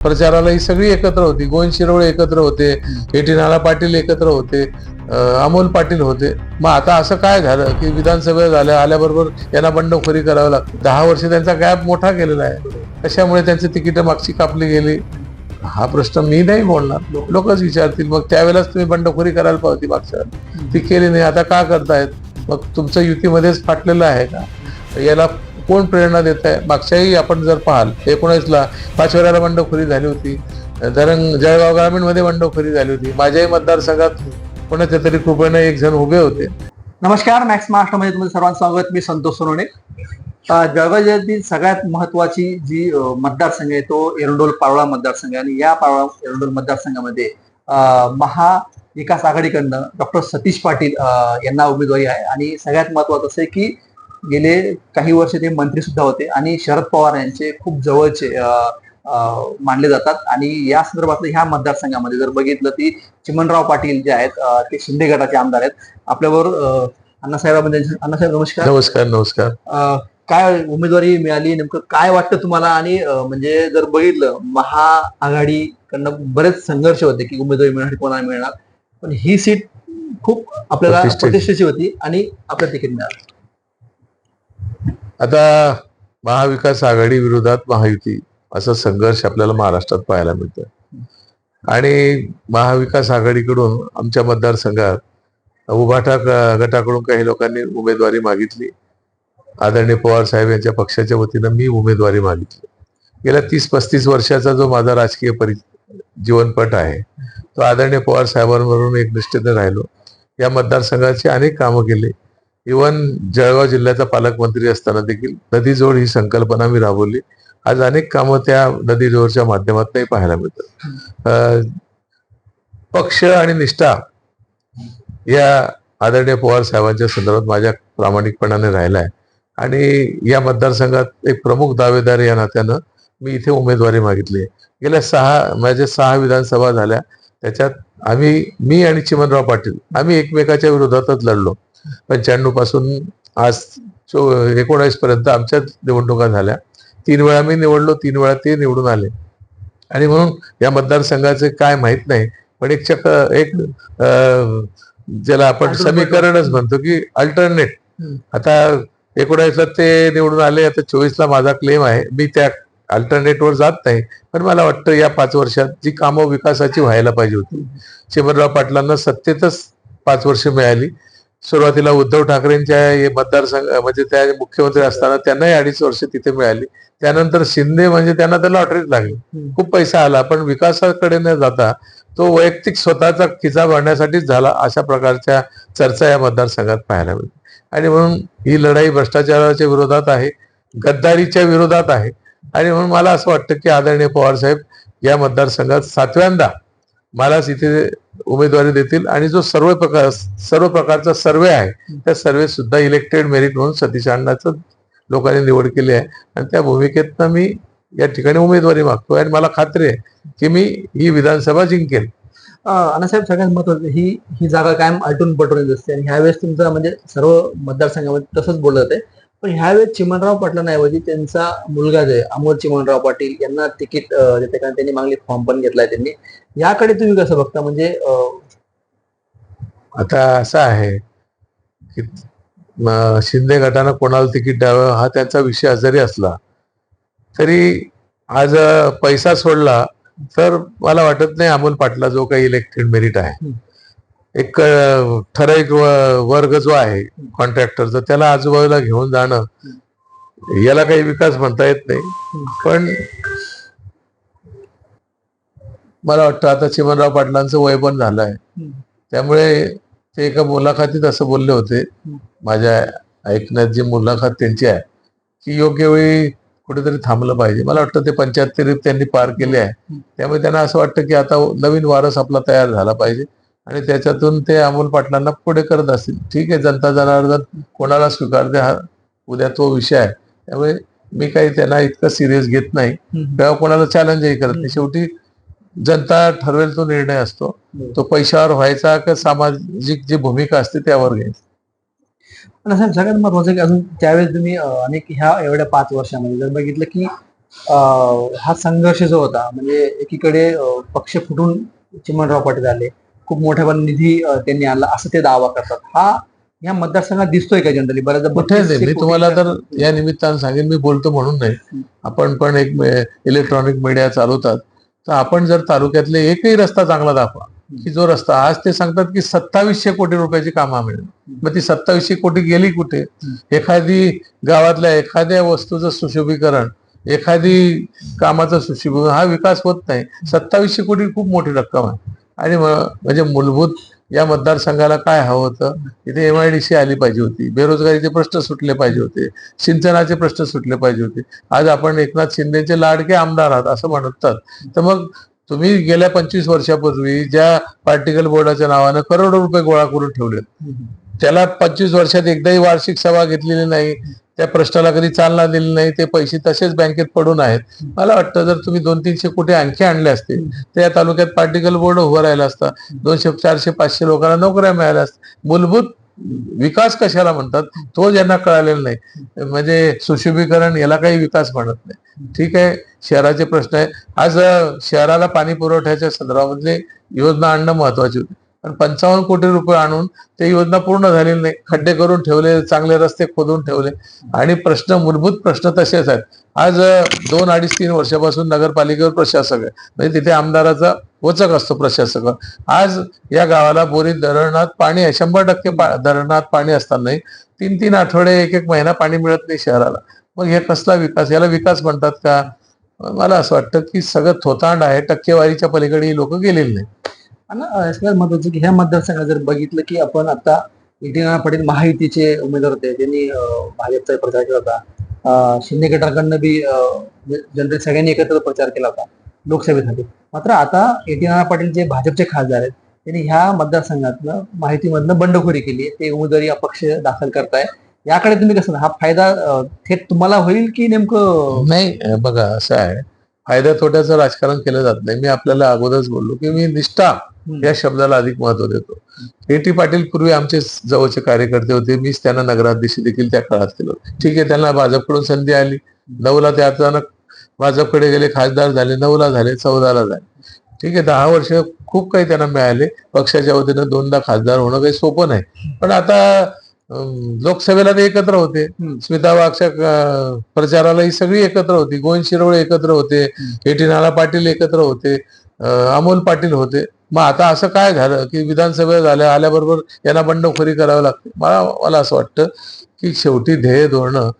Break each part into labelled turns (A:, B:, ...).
A: प्रचाराला ही सगळी एकत्र होती. गोविंद शिरवळे एकत्र होते, एटी नाना पाटील एकत्र होते, अमोल पाटील होते. मग आता असं काय झालं की विधानसभेत आल्याबरोबर यांना बंडखोरी करावं लागते. 10 वर्ष त्यांचा गॅप मोठा केलेला आहे. कशामुळे त्यांची तिकीट मागची कापली गेली हा प्रश्न मी नाही बोलणार, लोकच विचारतील. मग त्यावेळेलाच तुम्ही बंडखोरी करायला पाहिजे, मागच्या ती केली नाही, आता का करतायत? मग तुमचं युतीमध्येच फाटलेलं आहे का? याला कोण प्रेरणा देत आहे? मागच्याही आपण जर पाहाल 19ला पाचोऱ्याला बंडखोरी झाली होती, जळगाव ग्रामीण मध्ये बंडखोरी झाली होती. माझ्याही मतदारसंघात कोणाच्या तरी कृपेने एक जण उभे होते.
B: नमस्कार, मॅक्स महाराष्ट्रामध्ये तुमचं सर्वांचं स्वागत. मी संतोष सोनवणे. जळगाव जिल्ह्यातील सगळ्यात महत्वाची जी मतदारसंघ आहे तो एरंडोल पारोळा मतदारसंघ आहे. आणि या एरंडोल मतदारसंघामध्ये महाविकास आघाडीकडनं डॉक्टर सतीश पाटील यांना उमेदवारी आहे. आणि सगळ्यात महत्वाचं असं आहे की गेले काही वर्ष ते मंत्री सुद्धा होते आणि शरद पवार यांचे खूप जवळचे मानले जातात. आणि या संदर्भातलं ह्या मतदारसंघामध्ये जर बघितलं ती चिमणराव पाटील जे आहेत ते शिंदे गटाचे आमदार आहेत. आपल्याबरोबर अण्णासाहेब अण्णासाहेब नमस्कार.
A: नमस्कार. नमस्कार.
B: काय उमेदवारी मिळाली, नेमकं काय वाटतं तुम्हाला? आणि म्हणजे जर बघितलं महाआघाडीकडनं बरेच संघर्ष होते की उमेदवारी मिळणार, कोणाला मिळणार, पण ही सीट खूप आपल्याला प्रतिष्ठेची होती आणि आपल्याला तिकीट मिळालं.
A: आता महाविकास आघाडी विरोधात महायुती असा संघर्ष आपल्याला महाराष्ट्रात पाहायला मिळतो. आणि महाविकास आघाडीकडून आमच्या मतदारसंघात उभाटा गटाकडून काही लोकांनी उमेदवारी मागितली. आदरणीय पवार साहेब यांच्या पक्षाच्या वतीनं मी उमेदवारी मागितली. गेल्या 30-35 वर्षाचा जो माझा राजकीय जीवनपट आहे तो आदरणीय पवार साहेबांवरून एक निष्ठेने राहिलो. या मतदारसंघाची अनेक कामं केली. इव्हन जळगाव जिल्ह्याचा पालकमंत्री असताना देखील नदीजोड ही संकल्पना मी राबवली. आज अनेक कामं त्या नदीजोडच्या माध्यमातूनही पाहायला मिळतात. पक्ष आणि निष्ठा या आदरणीय पवार साहेबांच्या संदर्भात माझ्या प्रामाणिकपणाने राहिला आहे. आणि या मतदारसंघात एक प्रमुख दावेदार या नात्यानं मी इथे उमेदवारी मागितली. गेल्या 6 विधानसभा झाल्या, त्याच्यात मी आणि चिमणराव पाटील आम्ही एकमेकाच्या विरोधातच लढलो. 95 पासून आज 19 पर्यंत आमच्याच निवडणुका झाल्या. 3 वेळा मी निवडलो, 3 वेळा ते निवडून आले. आणि म्हणून या मतदारसंघाचे काय माहित नाही, पण एक ज्याला आपण समीकरणच म्हणतो की अल्टरनेट. आता 19ला ते निवडून आले, आता 24ला माझा क्लेम आहे. मी त्या अल्टरनेटवर जात नाही, पण मला वाटतं या 5 वर्षात जी कामं विकासाची व्हायला पाहिजे होती, चिमणराव पाटलांना सत्तेतच 5 वर्ष मिळाली. सुरुवातीला उद्धव ठाकरेंच्या मतदारसंघ म्हणजे त्या मुख्यमंत्री असताना त्यांनाही 2.5 वर्ष तिथे मिळाली. त्यानंतर शिंदे म्हणजे त्यांना तर लॉटरीच लागली, खूप पैसा आला, पण विकासाकडे न जाता तो वैयक्तिक स्वतःचा खिसा भरण्यासाठीच झाला. अशा प्रकारच्या चर्चा या मतदारसंघात पाहायला मिळते. आणि म्हणून ही लढाई भ्रष्टाचाराच्या विरोधात आहे, गद्दारीच्या विरोधात आहे. आणि म्हणून मला असं वाटतं की आदरणीय पवार साहेब या मतदारसंघात 7व्यांदा मलाच इथे उमेदवारी देतील. आणि जो सर्व प्रकारचा सर्वे आहे त्या सर्वे सुद्धा इलेक्टेड मेरिट म्हणून सतीश अण्णाचं लोकांनी निवड केली आहे. आणि त्या भूमिकेतनं मी या ठिकाणी उमेदवारी मागतोय आणि मला खात्री आहे की मी ही विधानसभा जिंकेल.
B: अण्णासाहेब, सगळ्यात महत्वाचं ही जागा कायम आलटून पटवून असते आणि ह्यावेळेस तुमचा म्हणजे सर्व मतदारसंघामध्ये तसंच बोललं जाते. पण ह्यावेळेस चिमणराव पाटलांऐवजी त्यांचा मुलगा जे अमोल चिमणराव पाटील यांना तिकीट देते, कारण त्यांनी मागणी फॉर्म पण घेतलाय त्यांनी. याकडे तुम्ही कसं बघता? म्हणजे
A: आता असं आहे की शिंदे गटानं कोणाला तिकीट द्यावं हा त्यांचा विषय जरी असला तरी आज पैसा सोडला तर मला वाटत नाही अमोल पाटला जो काही इलेक्टेड मेरिट आहे, एक ठराविक वर्ग जो आहे कॉन्ट्रॅक्टरचा, त्याला आजूबाजूला घेऊन जाणं याला काही विकास म्हणता येत नाही. पण मला वाटतं आता चिमणराव पाटलांचं वय पण झालं आहे, त्यामुळे ते एका मुलाखतीत असं बोलले होते, माझ्या ऐकण्यात जी मुलाखत त्यांची आहे, की योग्य वेळी कुठेतरी थांबलं पाहिजे. मला वाटतं ते 75 त्यांनी पार केले आहे. त्यामुळे त्यांना असं वाटतं की आता नवीन वारस आपला तयार झाला पाहिजे आणि त्याच्यातून ते अमोल पाटलांना पुढे करत असतील. ठीक आहे, जनता जनार्दन कोणाला स्वीकारते हा उद्या तो विषय आहे. त्यामुळे मी काही त्यांना इतकं सिरियस घेत नाही किंवा कोणाला चॅलेंजही करत नाही. शेवटी जनता ठरवेल तो निर्णय असतो. तो पैशावर व्हायचा का सामाजिक जी भूमिका असते त्यावर घ्यायची.
B: पण असं सगळ्यात महत्वाचं की अजून त्यावेळेस तुम्ही अनेक ह्या एवढ्या 5 वर्षामध्ये जर बघितलं की हा संघर्ष जो होता म्हणजे एकीकडे पक्ष फुटून चिमणराव पाटील आले, खूप मोठ्या प्रमाणात निधी त्यांनी आणला असं ते दावा करतात. हा या मतदारसंघात दिसतोय का जनरली बऱ्याचदा
A: कुठे नाही.
B: 3200
A: मी तुम्हाला
B: कोटींचा-
A: तर या निमित्तानं सांगेन, मी बोलतो म्हणून नाही, आपण पण एक इलेक्ट्रॉनिक मीडिया चालवतात, तर आपण जर तालुक्यातले एकही रस्ता चांगला दाखवा, की जो रस्ता आज ते सांगतात की 2700 कोटी रुपयाची कामं मिळेल, मग ती 2700 कोटी गेली कुठे? एखादी गावातल्या एखाद्या वस्तूचं सुशोभीकरण, एखादी कामाचं सुशोभीकरण, हा विकास होत नाही. 2700 कोटी खूप मोठी रक्कम आहे. आणि म्हणजे मूलभूत या मतदारसंघाला काय हवं होतं? इथे MIDC आली पाहिजे होती, बेरोजगारीचे प्रश्न सुटले पाहिजे होते, सिंचनाचे प्रश्न सुटले पाहिजे होते. आज आपण एकनाथ शिंदेचे लाडके आमदार आहात असं म्हणतात, तर मग तुम्ही गेल्या 25 वर्षापूर्वी ज्या पार्टिकल बोर्डाच्या नावानं करोडो रुपये गोळा करून ठेवले, त्याला 25 वर्षात एकदाही वार्षिक सभा घेतलेली नाही, त्या प्रश्नाला कधी चालना दिली नाही, ते पैसे तसेच बँकेत पडून आहेत. मला वाटतं जर तुम्ही 200-300 कोटी आणखी आणले असते तर या तालुक्यात पार्टिकल बोर्ड उभं राहिला असता, 200, 400, 500 लोकांना नोकऱ्या मिळाल्या असत्या. मूलभूत विकास कशाला म्हणतात तो ज्यांना कळालेला नाही, म्हणजे सुशोभीकरण याला काही विकास म्हणत नाही. ठीक आहे, शहराचे प्रश्न आहे. आज शहराला पाणी पुरवठ्याच्या संदर्भामधले योजना आणणं महत्वाची होती, पण 55 कोटी रुपये आणून ते योजना पूर्ण झालेली नाही. खड्डे करून ठेवले, चांगले रस्ते खोदून ठेवले, आणि प्रश्न, मूलभूत प्रश्न तसेच आहेत. आज 2, 2.5, 3 वर्षापासून नगरपालिकेवर प्रशासक आहे, म्हणजे तिथे आमदाराचा वचक असतो प्रशासक. आज या गावाला बोरीत धरणात पाणी आहे, 100% धरणात पाणी असतानाही 3-3 आठवडे, 1-1 महिना पाणी मिळत नाही शहराला. मग हे कसला विकास? याला विकास म्हणतात का? मला असं वाटतं की सगळं थोतांड आहे, टक्केवारीच्या पलीकडे ही लोक गेलेली नाही.
B: आणि सगळ्यात महत्वाचं की ह्या मतदारसंघात जर बघितलं की आपण आता विटी पाटील महायुतीचे उमेदवार होते, त्यांनी भाजपचा प्रचार केला होता. शिंदे गटाकडनं बी जनरल सगळ्यांनी एकत्र प्रचार केला होता लोकसभेसाठी. मात्र आता नाना पाटील जे भाजपचे खासदार आहेत त्यांनी ह्या मतदारसंघातनं माहितीमधनं बंडखोरी केली आहे, ते उमेदवारी अपक्ष दाखल करताय. याकडे तुम्ही कसं, हा फायदा थेट तुम्हाला होईल की नेमकं?
A: नाही, बघा असं आहे, फायदा तोट्याचं राजकारण केलं जात नाही. मी आपल्याला अगोदरच बोललो की मी निष्ठा या शब्दाला अधिक महत्व देतो. A.T. पाटील पूर्वी आमचे जवळचे कार्यकर्ते होते, मीच त्यांना नगराध्यक्ष देखील त्या काळात केलं. ठीक आहे, त्यांना भाजपकडून संधी आली, 9ला ते अचानक भाजपकडे गेले, खासदार झाले, 9ला झाले, 14ला झाले. ठीक आहे, 10 वर्ष खूप काही त्यांना मिळाले. पक्षाच्या वतीनं 2दा खासदार होणं काही सोपं नाही. पण आता लोकसभेला ते एकत्र होते, स्मिता वाघच्या प्रचाराला ही सगळी एकत्र होती, गोविंद शिरोळे एकत्र होते, A.T. नाना पाटील एकत्र होते, अमोल पाटील होते. मग आता असं काय झालं की विधानसभेला आल्याबरोबर यांना बंडखोरी करावी लागते? मला असं वाटतं की शेवटी ध्येय धोरणं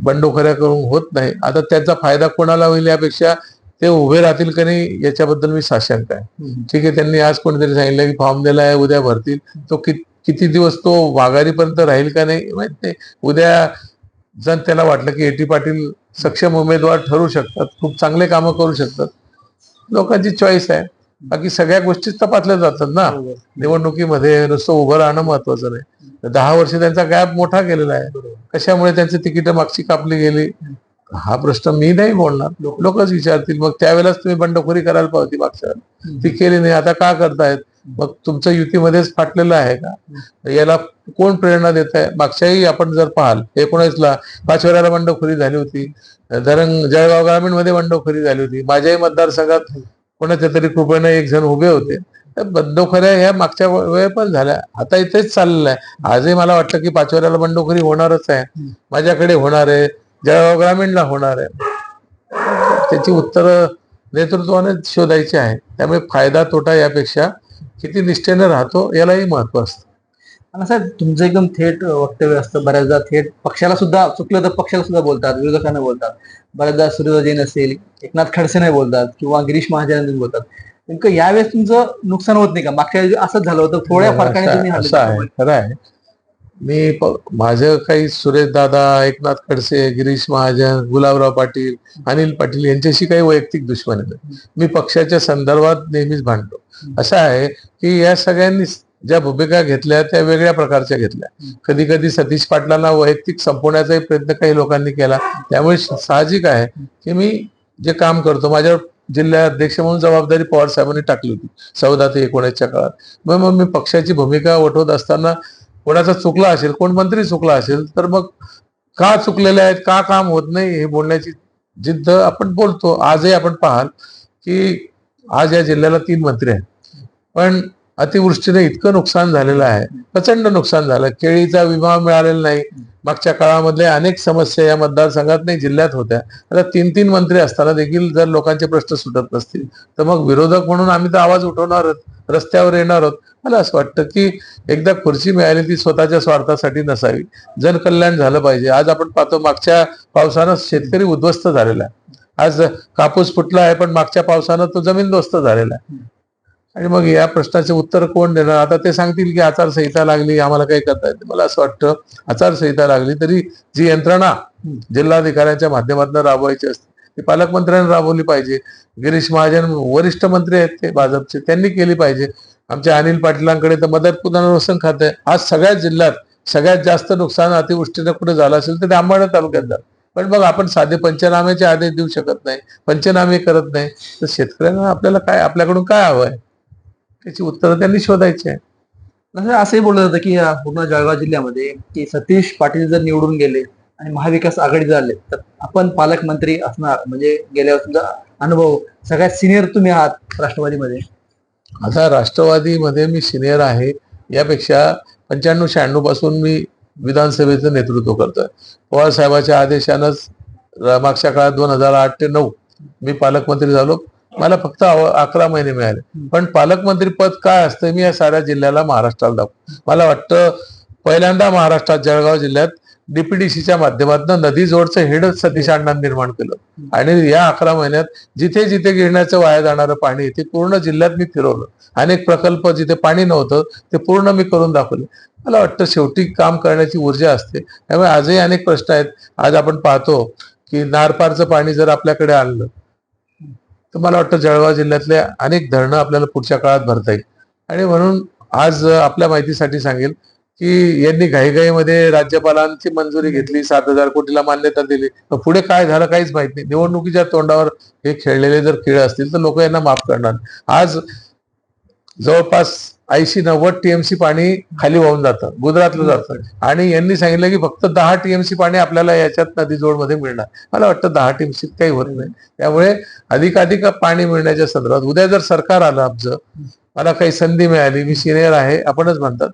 A: बंडखोऱ्या करून होत नाही. आता त्याचा फायदा कोणाला होईल यापेक्षा ते उभे राहतील का नाही याच्याबद्दल मी साशंक आहे. ठीक आहे, त्यांनी आज कोणीतरी सांगितलं की फॉर्म दिला आहे, उद्या भरतील. तो किती दिवस तो वाघारीपर्यंत राहील का नाही माहित नाही. उद्या जर त्याला वाटलं की A.T. पाटील सक्षम उमेदवार ठरू शकतात, खूप चांगले कामं करू शकतात, लोकांची चॉईस आहे. बाकी सगळ्या गोष्टीच तपासल्या जातात ना निवडणुकीमध्ये, नुसतं उभं राहणं महत्वाचं नाही. 10 वर्ष त्यांचा गॅप मोठा केलेला आहे. कशामुळे त्यांची तिकीट मागची कापली गेली हा प्रश्न मी नाही बोलणार, लोकच विचारतील. मग त्यावेळेलाच तुम्ही बंडखोरी करायला पाहिजे, मागच्या ती केली नाही, आता का करतायत? मग तुमचं युतीमध्येच फाटलेलं आहे का? याला कोण प्रेरणा देत आहे? मागच्याही आपण जर पाहाल 19ला पाचोऱ्याला बंडखोरी झाली होती, जळगाव ग्रामीण मध्ये बंडखोरी झाली होती, माझ्याही मतदारसंघात कोणाच्या तरी कृपेने एक जण उभे होते. बंडखोऱ्या ह्या मागच्या वेळ पण झाल्या, आता इथेच चाललेलं आहे. आजही मला वाटतं की पाचोऱ्याला बंडखोरी होणारच आहे, माझ्याकडे होणार आहे, जळगाव ग्रामीणला होणार आहे. त्याची उत्तरं नेतृत्वाने शोधायची आहे. त्यामुळे फायदा तोटा यापेक्षा किती निष्ठेने राहतो यालाही महत्व असतं.
B: आणि साहेब तुमचं एकदम थेट वक्तव्य असतं, बऱ्याचदा थेट पक्षाला सुद्धा चुकलं तर पक्षाला सुद्धा बोलतात, विरोधकांना बोलतात. बऱ्याचदा सूर्यकांत जैन असेल, एकनाथ खडसे नाही बोलतात किंवा गिरीश महाजन बोलतात. नेमकं यावेळेस तुमचं नुकसान होत नाही का? मागच्या वेळी असंच झालं होतं, थोड्या फरकाने तुम्ही
A: असं आहे, खरं आहे. माझं काही सुरेश दादा, एकनाथ खडसे, गिरीश महाजन, गुलाबराव पाटील, अनिल पाटील यांच्याशी काही वैयक्तिक दुश्मनी नाही. मी पक्षाच्या संदर्भात नेहमीच भांडतो. असं आहे की या सगळ्यांनी ज्या भूमिका घेतल्या त्या वेगळ्या प्रकारच्या घेतल्या. कधी कधी सतीश पाटलांना वैयक्तिक संपवण्याचाही प्रयत्न काही लोकांनी केला. त्यामुळे साहजिक आहे की मी जे काम करतो, माझ्यावर जिल्हा अध्यक्ष म्हणून जबाबदारी पवार साहेबांनी टाकली होती 14 ते 19च्या काळात. मग मी पक्षाची भूमिका वठवत असताना कोणाचा चुकला असेल, कोण मंत्री चुकला असेल तर मग का चुकलेले आहेत, का काम होत नाही हे बोलण्याची जिद्द आपण बोलतो. आजही आपण पाहाल की आज या जिल्ह्याला 3 मंत्री आहेत, पण अतिवृष्टीने इतकं नुकसान झालेलं आहे, प्रचंड नुकसान झालं. केळीचा विमा मिळालेला नाही. मागच्या काळामधल्या अनेक समस्या या मतदारसंघात नाही जिल्ह्यात होत्या. आता 3-3 मंत्री असताना देखील जर लोकांचे प्रश्न सुटत नसतील तर मग विरोधक म्हणून आम्ही तर आवाज उठवणारच, रस्त्यावर येणार आहोत. मला असं वाटतं की एकदा खुर्ची मिळाली ती स्वतःच्या स्वार्थासाठी नसावी, जनकल्याण झालं पाहिजे. आज आपण पाहतो मागच्या पावसानं शेतकरी उद्ध्वस्त झालेला आहे. आज कापूस फुटला आहे, पण मागच्या पावसानं तो जमीनदोस्त झालेला आहे. आणि मग या प्रश्नाचे उत्तर कोण देणार? आता ते सांगतील की आचारसंहिता लागली, आम्हाला काही करता येते. मला असं वाटतं आचारसंहिता लागली तरी जी यंत्रणा जिल्हाधिकाऱ्यांच्या माध्यमातून राबवायची असते ती पालकमंत्र्यांनी राबवली पाहिजे. गिरीश महाजन वरिष्ठ मंत्री आहेत ते भाजपचे, त्यांनी केली पाहिजे. आमच्या अनिल पाटीलांकडे तर मदत पुनर्वसन खाते आहे. आज सगळ्या जिल्ह्यात सगळ्यात जास्त नुकसान अतिवृष्टीने कुठे झालं असेल तर ते अंबाडा तालुक्यात झालं. पण मग आपण साधे पंचनाम्याचे आदेश देऊ शकत नाही, पंचनामे करत नाही, तर शेतकऱ्यांना आपल्याला काय, आपल्याकडून काय हवंय त्याची उत्तरं त्यांनी शोधायची आहे.
B: असंही बोललं जातं की पूर्ण जळगाव जिल्ह्यामध्ये की सतीश पाटील जर निवडून गेले आणि महाविकास आघाडी झाले तर आपण पालकमंत्री असणार, म्हणजे गेल्यावर तुमचा अनुभव सगळ्यात सिनियर तुम्ही आहात राष्ट्रवादीमध्ये.
A: आता राष्ट्रवादीमध्ये मी सिनियर आहे, यापेक्षा 95-96 पासून मी विधानसभेचं नेतृत्व करतोय. पवार साहेबांच्या आदेशानंच मागच्या काळात 2008 ते 9 मी पालकमंत्री झालो. मला फक्त 11 महिने मिळाले, पण पालकमंत्री पद काय असतं मी या साऱ्या जिल्ह्याला, महाराष्ट्राला दाखवतो. मला वाटतं पहिल्यांदा महाराष्ट्रात जळगाव जिल्ह्यात डीपीडीसीच्या माध्यमातून नदी जोडचं हेडच सतीश अण्णांनी निर्माण केलं आणि या 11 महिन्यात जिथे जिथे गिरण्याचं वाया जाणारं पाणी ते पूर्ण जिल्ह्यात मी फिरवलं. अनेक प्रकल्प जिथे पाणी नव्हतं ते पूर्ण मी करून दाखवले. मला वाटतं शेवटी काम करण्याची ऊर्जा असते. त्यामुळे आजही अनेक प्रश्न आहेत. आज आपण पाहतो की नारपारचं पाणी जर आपल्याकडे आणलं तर मला वाटतं जळगाव जिल्ह्यातल्या अनेक धरणं आपल्याला पुढच्या काळात भरता येईल. आणि म्हणून आज आपल्या माहितीसाठी सांगेल की यांनी घाईघाईमध्ये राज्यपालांची मंजुरी घेतली, 7,000 कोटीला मान्यता दिली, पण पुढे काय झालं काहीच माहित नाही. निवडणुकीच्या तोंडावर हे खेळलेले जर खेळ असतील तर लोक यांना माफ करणार. आज जवळपास 80-90 टीएमसी पाणी खाली वाहून जातं, गुजरातला जातं, आणि यांनी सांगितलं की फक्त 10 टीएमसी पाणी आपल्याला याच्यात नदी जोडमध्ये मिळणार. मला वाटतं 10 टीएमसी काही होत नाही. त्यामुळे अधिकाधिक पाणी मिळण्याच्या संदर्भात उद्या जर सरकार आलं आमचं, मला काही संधी मिळाली, मी सिनियर आहे आपणच म्हणतात,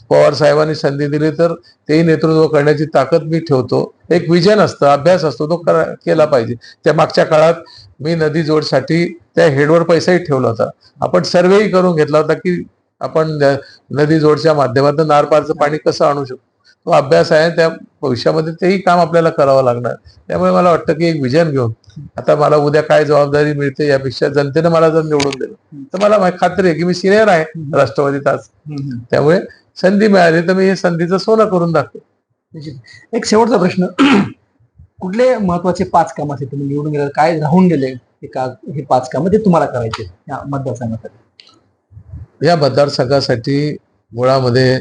A: पवार साहेबांनी संधी दिली तर तेही नेतृत्व करण्याची ताकद मी ठेवतो. एक विजन असतं, अभ्यास असतो, तो केला पाहिजे. त्या मागच्या काळात मी नदी जोडसाठी त्या हेडवर पैसाही ठेवला होता. आपण सर्वेही करून घेतला होता की आपण नदी जोडच्या माध्यमातून नारपारचं पाणी कसं आणू शकतो. तो अभ्यास आहे, त्या भविष्यामध्ये तेही काम आपल्याला करावं लागणार. त्यामुळे मला वाटतं की एक विजन घेऊन आता मला उद्या काय जबाबदारी मिळते यापेक्षा जनतेने मला जर निवडून दिलं तर मला खात्री आहे की मी सिनियर आहे राष्ट्रवादीत आज. त्यामुळे संधी मिळाली तर मी हे संधीचं सोनं करून दाखवेन.
B: एक शेवटचा प्रश्न, कुठले महत्वाचे 5 कामं असे तुम्ही निवडून गेले, काय राहून गेले हे 5 कामं ते तुम्हाला करायचे या मतदारसंघासाठी?
A: या मतदारसंघासाठी मुळामध्ये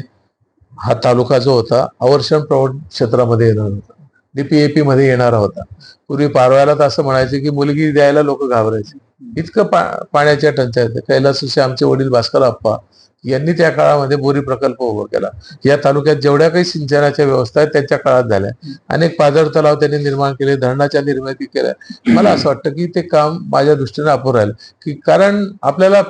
A: हा तालुका जो होता अवर्षण प्रौढ क्षेत्रामध्ये येणार होता, डीपीएपी मध्ये येणारा होता. पूर्वी पारव्याला तर असं म्हणायचे की मुलगी द्यायला लोक घाबरायचे, इतकं पाण्याच्या टंचाईत. कैलासचे आमचे वडील भास्कर आप्पा यांनी त्या काळामध्ये बोरी प्रकल्प उभा केला. या तालुक्यात जेवढ्या काही सिंचनाच्या व्यवस्था आहेत त्यांच्या काळात झाल्या. अनेक पाझर तलाव त्यांनी निर्माण केले, धरणाच्या निर्मिती केल्या. मला असं वाटतं की ते काम माझ्या दृष्टीने अपुरं राहिलं, की कारण आपल्याला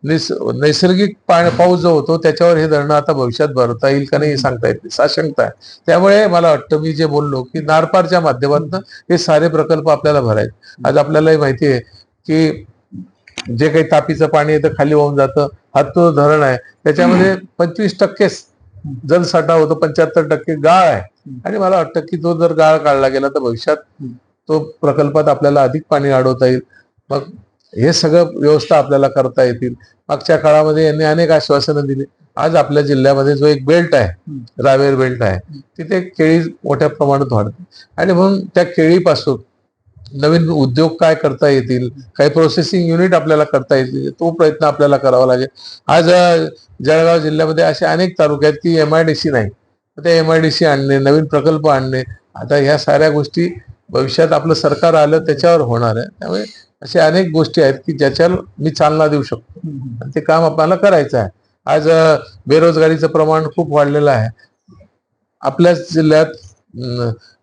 A: नैसर्गिक पाऊस जो होतो त्याच्यावर हे धरणं आता भविष्यात भरता येईल का नाही सांगता येत नाही, साशंकता आहे. त्यामुळे मला वाटतं मी जे बोललो की नारपारच्या माध्यमातून हे सारे प्रकल्प आपल्याला भरायचे. आज आपल्यालाही माहिती आहे की जे काही तापीचं पाणी येतं खाली वाहून जातं, हा तो धरण आहे, त्याच्यामध्ये 25% जलसाठा होतो, 75% गाळ आहे. आणि मला वाटतं की तो जर गाळ काढला गेला तर भविष्यात तो प्रकल्पात आपल्याला अधिक पाणी अडवता येईल. मग हे सगळं व्यवस्था आपल्याला करता येतील. मागच्या काळामध्ये यांनी अनेक आश्वासनं दिली. आज आपल्या जिल्ह्यामध्ये जो एक बेल्ट आहे, रावेर बेल्ट आहे, तिथे केळी मोठ्या प्रमाणात वाढते. आणि म्हणून त्या केळीपासून नवीन उद्योग काय करता येतील, काही प्रोसेसिंग युनिट आपल्याला करता येतील, तो प्रयत्न आपल्याला करावा लागेल. आज जळगाव जिल्ह्यामध्ये असे अनेक तालुके आहेत की MIDC नाही, ते MIDC आणणे, नवीन प्रकल्प आणणे, आता ह्या साऱ्या गोष्टी भविष्यात आपलं सरकार आलं त्याच्यावर होणार आहे. त्यामुळे अशा अनेक गोष्टी आहेत की ज्याच्यावर मी चालना देऊ शकतो आणि ते काम आपल्याला करायचं आहे. आज बेरोजगारीचं प्रमाण खूप वाढलेलं आहे. आपल्याच जिल्ह्यात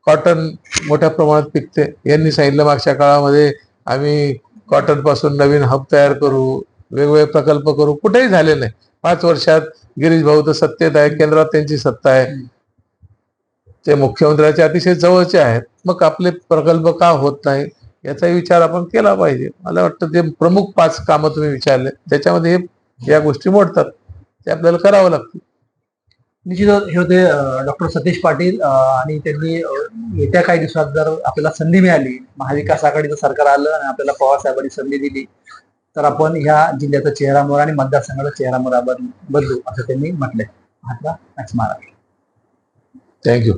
A: कॉटन मोठ्या प्रमाणात पिकते. यांनी सांगितलं मागच्या काळामध्ये आम्ही कॉटन पासून नवीन हब तयार करू, वेगवेगळे प्रकल्प करू. कुठेही झाले नाही. 5 वर्षात गिरीश भाऊ तर सत्तेत आहे, केंद्रात त्यांची सत्ता आहे, ते मुख्यमंत्र्याच्या अतिशय जवळचे आहेत. मग आपले प्रकल्प का होत नाही याचा विचार आपण केला पाहिजे. मला वाटतं ते प्रमुख 5 कामं तुम्ही विचारले, त्याच्यामध्ये या गोष्टी मोडतात, ते आपल्याला करावं लागतं.
B: निश्चितच हे होते डॉक्टर सतीश पाटील आणि त्यांनी येत्या काही दिवसात जर आपल्याला संधी मिळाली, महाविकास आघाडीचं सरकार आलं आणि आपल्याला पवार साहेबांनी संधी दिली, तर आपण ह्या जिल्ह्याचा चेहरामोहर आणि मतदारसंघाचा चेहरामोहर बदलू असं त्यांनी म्हटलंय. महात्मा मॅक्स महाराष्ट्र.
A: थँक्यू.